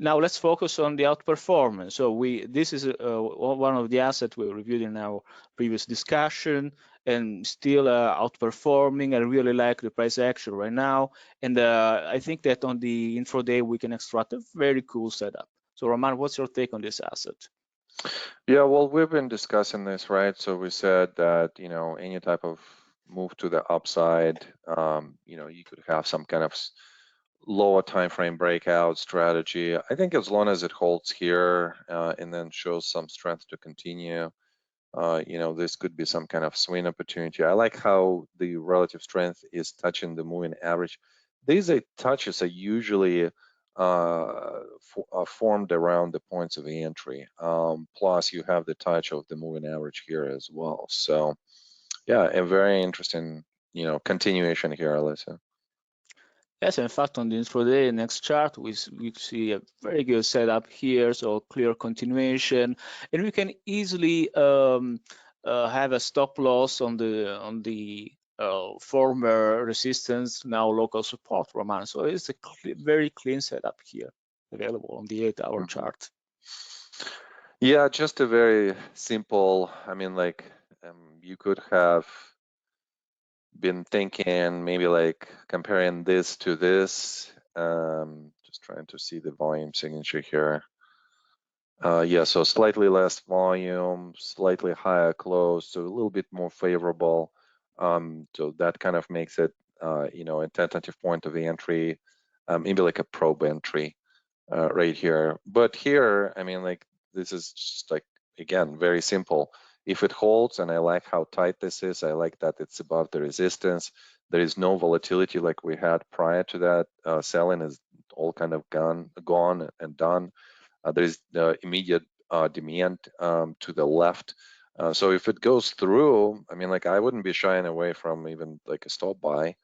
Now let's focus on the outperformance. So this is one of the assets we reviewed in our previous discussion, and still outperforming. I really like the price action right now, and I think that on the intraday we can extract a very cool setup. So Roman, what's your take on this asset? Yeah, well, we've been discussing this, right? So we said that, any type of move to the upside, you could have some kind of lower time frame breakout strategy. I think as long as it holds here and then shows some strength to continue, this could be some kind of swing opportunity. I like how the relative strength is touching the moving average. These touches are usually formed around the points of entry. Plus, you have the touch of the moving average here as well. So, yeah, a very interesting, continuation here, Alyssa. Yes, in fact, on the intraday next chart, we see a very good setup here, so clear continuation, and we can easily have a stop loss on the former resistance, now local support, Roman. So it's a very clean setup here, available on the 8-hour chart. Yeah, just a very simple. I mean, like you could have been thinking maybe like comparing this to this. Just trying to see the volume signature here. Yeah, so slightly less volume, slightly higher close, so a little bit more favorable. So that kind of makes it, a tentative point of entry, maybe like a probe entry right here. But here, I mean, like this is just like, again, very simple. If it holds, and I like how tight this is, I like that it's above the resistance. There is no volatility like we had prior to that. Selling is all kind of gone and done. There is immediate demand to the left. So if it goes through, I mean, like I wouldn't be shying away from even like a stop buy.